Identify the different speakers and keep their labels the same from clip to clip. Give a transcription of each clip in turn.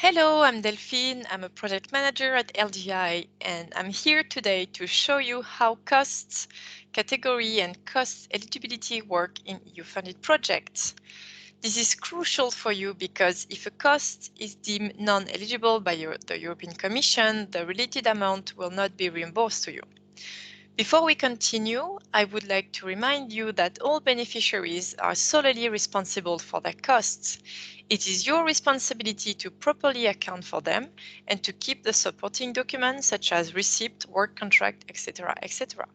Speaker 1: Hello, I'm Delphine. I'm a project manager at LGI, and I'm here today to show you how costs, category, and cost eligibility work in EU-funded projects. This is crucial for you because if a cost is deemed non-eligible by the European Commission, the related amount will not be reimbursed to you. Before we continue, I would like to remind you that all beneficiaries are solely responsible for their costs. It is your responsibility to properly account for them and to keep the supporting documents such as receipt, work contract, etc., etc.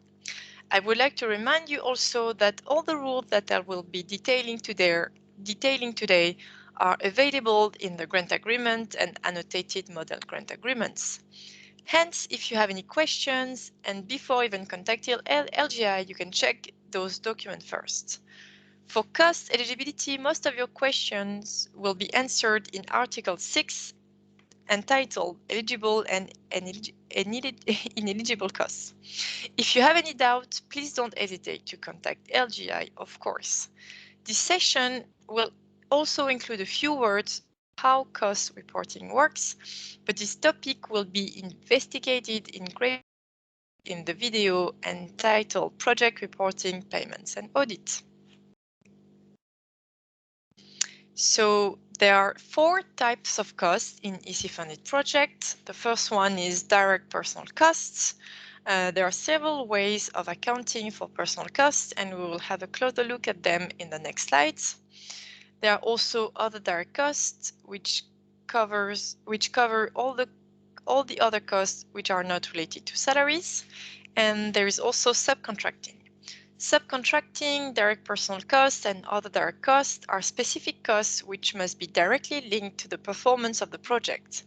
Speaker 1: I would like to remind you also that all the rules that I will be detailing today are available in the grant agreement and annotated model grant agreements. Hence, if you have any questions and before even contacting LGI, you can check those documents first. For cost eligibility, most of your questions will be answered in Article 6 entitled Eligible and Ineligible Costs. If you have any doubt, please don't hesitate to contact LGI, of course. This session will also include a few words how cost reporting works, but this topic will be investigated in great in the video entitled Project Reporting, Payments and Audit. So there are 4 types of costs in EC-funded projects. The first one is direct personal costs. There are several ways of accounting for personal costs, and we will have a closer look at them in the next slides. There are also other direct costs, which cover all the other costs which are not related to salaries. And there is also subcontracting. Subcontracting, direct personal costs, and other direct costs are specific costs which must be directly linked to the performance of the project.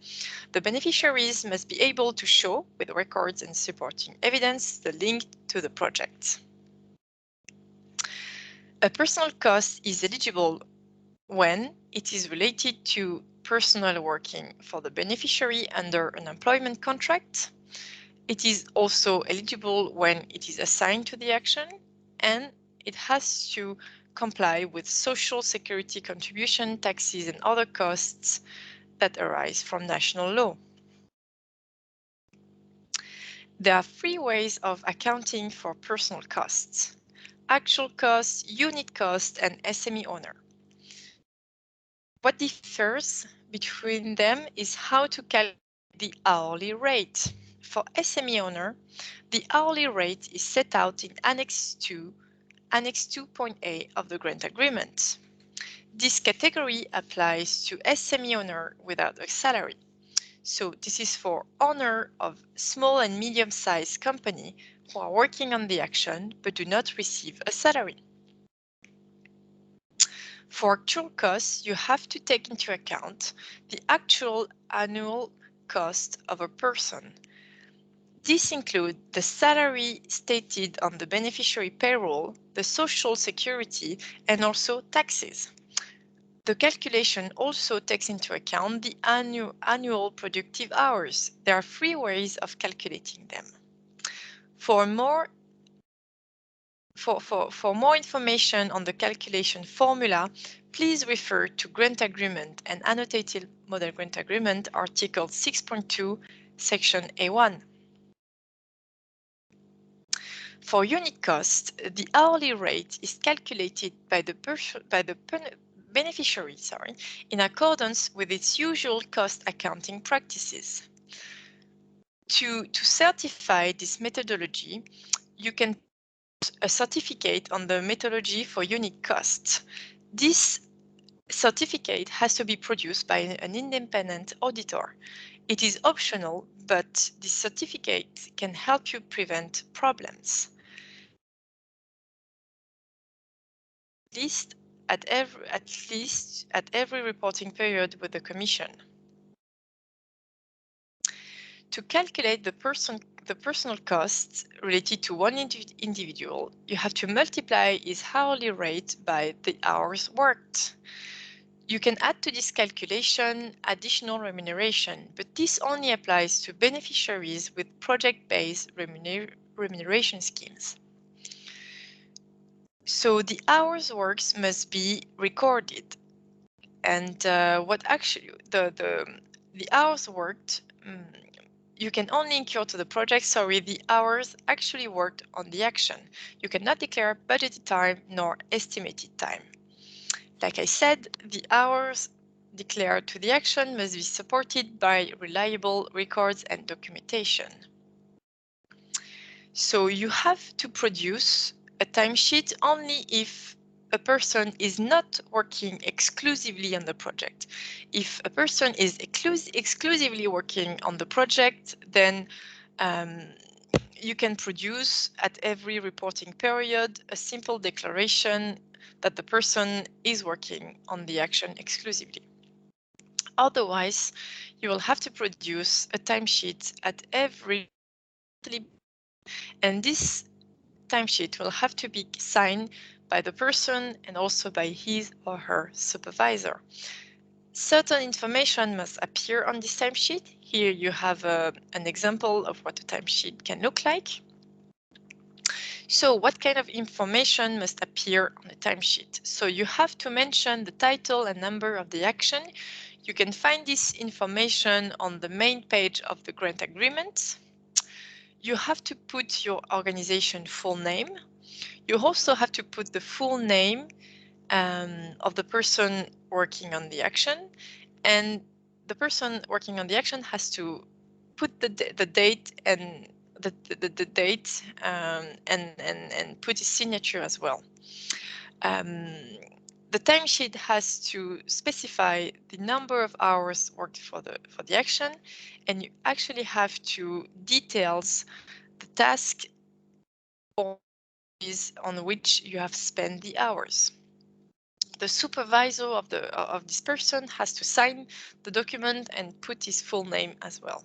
Speaker 1: The beneficiaries must be able to show, with records and supporting evidence, the link to the project. A personal cost is eligible when it is related to personnel working for the beneficiary under an employment contract. It is also eligible when it is assigned to the action, and it has to comply with social security contribution, taxes, and other costs that arise from national law. There are 3 ways of accounting for personal costs: actual costs, unit cost, and SME owner. What differs between them is how to calculate the hourly rate. For SME owner, the hourly rate is set out in Annex 2.A of the grant agreement. This category applies to SME owner without a salary. So this is for owner of small and medium-sized company who are working on the action but do not receive a salary. For actual costs, you have to take into account the actual annual cost of a person. This includes the salary stated on the beneficiary payroll, the social security, and also taxes. The calculation also takes into account the annual productive hours. There are 3 ways of calculating them. For more information on the calculation formula, please refer to Grant Agreement and Annotated Model Grant Agreement, Article 6.2, Section A1. For unit cost, the hourly rate is calculated by the beneficiary in accordance with its usual cost accounting practices. To certify this methodology, you can put a certificate on the methodology for unit costs. This certificate has to be produced by an independent auditor. It is optional, but this certificate can help you prevent problems. At least at every reporting period with the Commission. To calculate the personal costs related to one individual, you have to multiply his hourly rate by the hours worked. You can add to this calculation additional remuneration, but this only applies to beneficiaries with project-based remuneration schemes. So the hours worked must be recorded. And what actually the the hours worked, you can only incur to the project, the hours actually worked on the action. You cannot declare budgeted time nor estimated time. Like I said, the hours declared to the action must be supported by reliable records and documentation. So you have to produce a timesheet only if a person is not working exclusively on the project. If a person is exclusively working on the project, then you can produce at every reporting period a simple declaration that the person is working on the action exclusively. Otherwise, you will have to produce a timesheet at every monthly, and this timesheet will have to be signed by the person and also by his or her supervisor. Certain information must appear on this timesheet. Here you have an example of what a timesheet can look like. So what kind of information must appear on the timesheet? So you have to mention the title and number of the action. You can find this information on the main page of the grant agreement. You have to put your organization full name. You also have to put the full name of the person working on the action, and the person working on the action has to put the date and the date and put his signature as well. The timesheet has to specify the number of hours worked for the action, and you actually have to details the task on which you have spent the hours. The supervisor of this person has to sign the document and put his full name as well.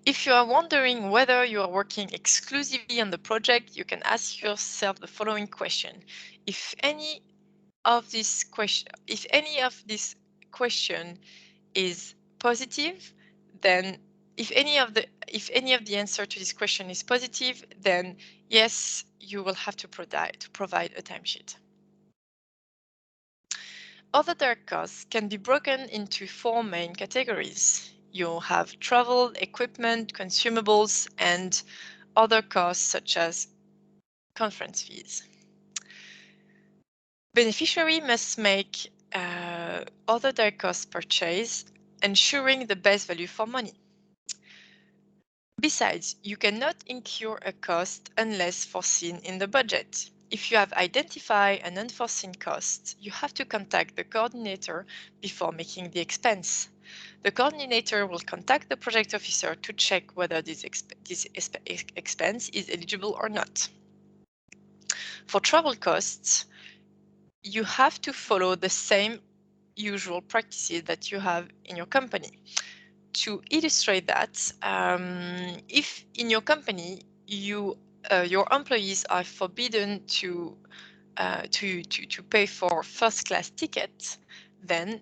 Speaker 1: If you are wondering whether you are working exclusively on the project, you can ask yourself the following question. If any of this question is positive, then if any of the answer to this question is positive, then yes, you will have to provide a timesheet. Other direct costs can be broken into 4 main categories. You have travel, equipment, consumables, and other costs such as conference fees. Beneficiary must make other direct costs purchase, ensuring the best value for money. Besides, you cannot incur a cost unless foreseen in the budget. If you have identified an unforeseen cost, you have to contact the coordinator before making the expense. The coordinator will contact the project officer to check whether this expense is eligible or not. For travel costs, you have to follow the same usual practices that you have in your company. To illustrate that, if in your company your employees are forbidden to pay for first-class tickets, then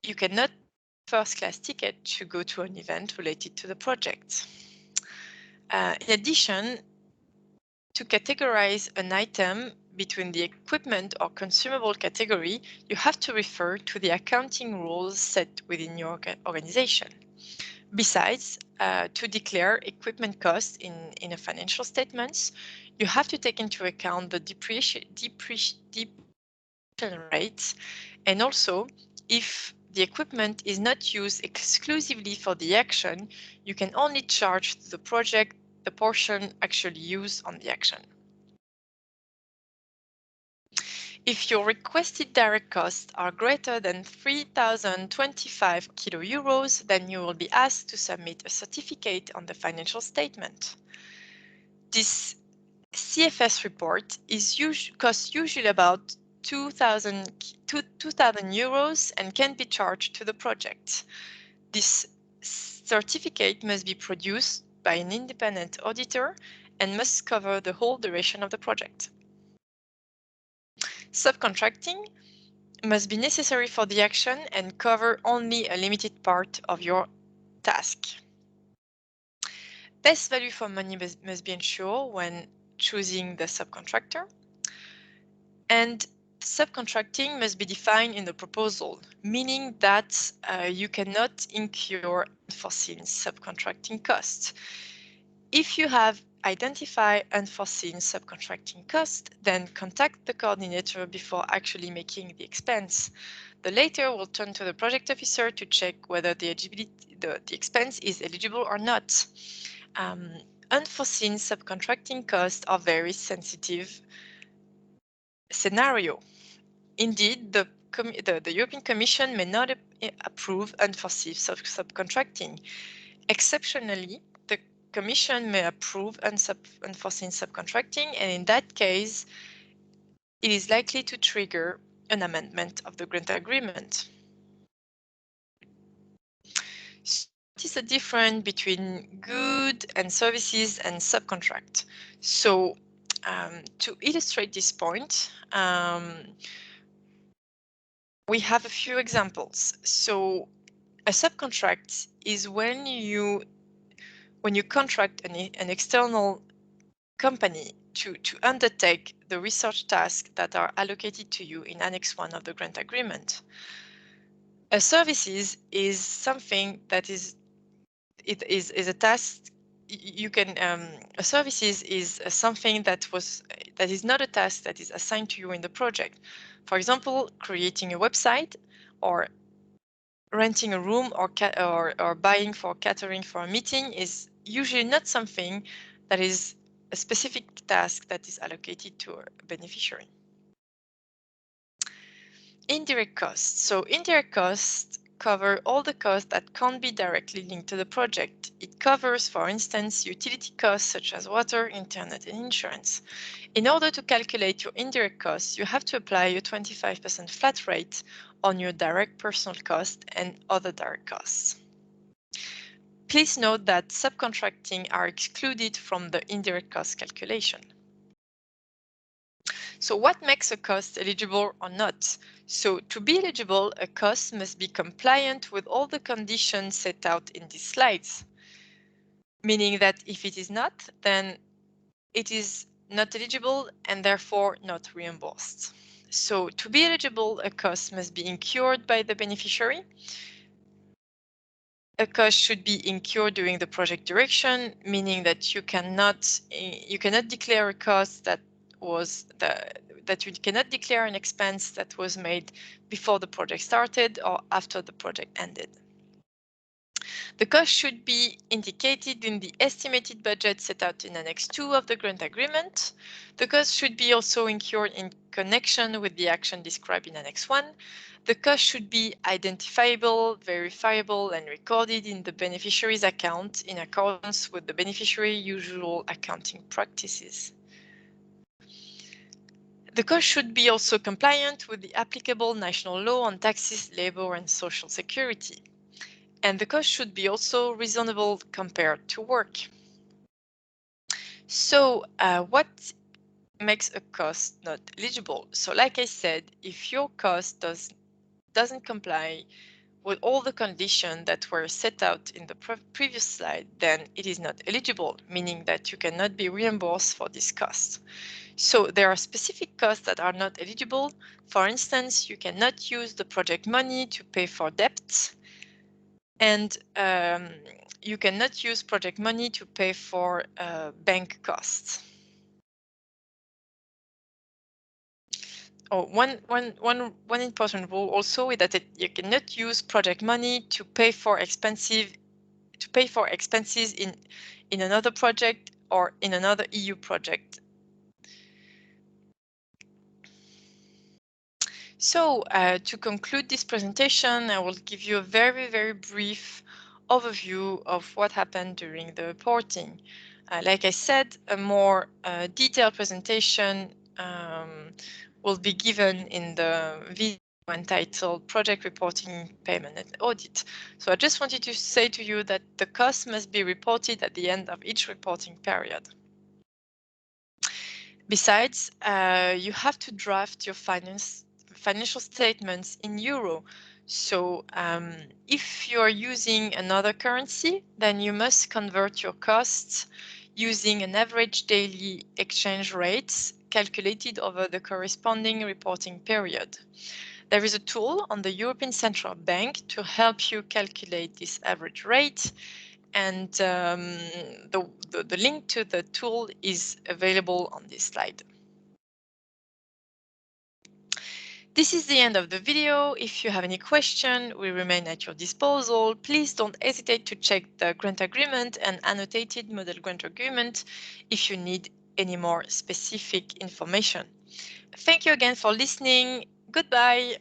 Speaker 1: you cannot first-class ticket to go to an event related to the project. In addition, to categorize an item between the equipment or consumable category, you have to refer to the accounting rules set within your organization. Besides, to declare equipment costs in a financial statements, you have to take into account the depreciation rates, and also if the equipment is not used exclusively for the action, you can only charge to the project the portion actually used on the action. If your requested direct costs are greater than 3,025 €, then you will be asked to submit a certificate on the financial statement. This CFS report costs usually about 2,000 euros and can be charged to the project. This certificate must be produced by an independent auditor and must cover the whole duration of the project. Subcontracting must be necessary for the action and cover only a limited part of your task. Best value for money must be ensured when choosing the subcontractor. And Subcontracting must be defined in the proposal, meaning that you cannot incur unforeseen subcontracting costs. If you have identified unforeseen subcontracting costs, then contact the coordinator before actually making the expense. The latter will turn to the project officer to check whether the expense is eligible or not. Unforeseen subcontracting costs are very sensitive scenario. Indeed, the European Commission may not approve unforeseen subcontracting. Exceptionally, the Commission may approve unforeseen subcontracting, and in that case, it is likely to trigger an amendment of the grant agreement. So what is the difference between goods and services and subcontract? So to illustrate this point, we have a few examples. So a subcontract is when you contract an external company to undertake the research tasks that are allocated to you in Annex 1 of the grant agreement. A services is something that is a task you can a services is something that is not a task that is assigned to you in the project. For example, creating a website or renting a room or buying for catering for a meeting is usually not something that is a specific task that is allocated to a beneficiary. Indirect costs. So indirect costs cover all the costs that can't be directly linked to the project. It covers, for instance, utility costs such as water, internet, and insurance. In order to calculate your indirect costs, you have to apply your 25% flat rate on your direct personal cost and other direct costs. Please note that subcontracting are excluded from the indirect cost calculation. So what makes a cost eligible or not? So to be eligible, a cost must be compliant with all the conditions set out in these slides. Meaning that if it is not, then it is not eligible and therefore not reimbursed. So to be eligible, a cost must be incurred by the beneficiary. A cost should be incurred during the project duration, meaning that you cannot declare a cost that you cannot declare an expense that was made before the project started or after the project ended. The cost should be indicated in the estimated budget set out in Annex 2 of the grant agreement. The cost should be also incurred in connection with the action described in Annex 1. The cost should be identifiable, verifiable, and recorded in the beneficiary's account in accordance with the beneficiary's usual accounting practices. The cost should be also compliant with the applicable national law on taxes, labor, and social security. And the cost should be also reasonable compared to work. So what makes a cost not eligible? So like I said, if your cost doesn't comply with all the conditions that were set out in the previous slide, then it is not eligible, meaning that you cannot be reimbursed for this cost. So there are specific costs that are not eligible. For instance, you cannot use the project money to pay for debts, and you cannot use project money to pay for bank costs. Oh, one important rule also is that you cannot use project money to pay for expenses in another project or in another EU project. So to conclude this presentation, I will give you a very, very brief overview of what happened during the reporting. Like I said, a more detailed presentation will be given in the video entitled Project Reporting, Payment and Audit. So I just wanted to say to you that the cost must be reported at the end of each reporting period. Besides, you have to draft your financial statements in euro. So if you are using another currency, then you must convert your costs using an average daily exchange rates calculated over the corresponding reporting period. There is a tool on the European Central Bank to help you calculate this average rate, and the link to the tool is available on this slide. This is the end of the video. If you have any question, we remain at your disposal. Please don't hesitate to check the grant agreement and annotated model grant agreement if you need any more specific information. Thank you again for listening. Goodbye.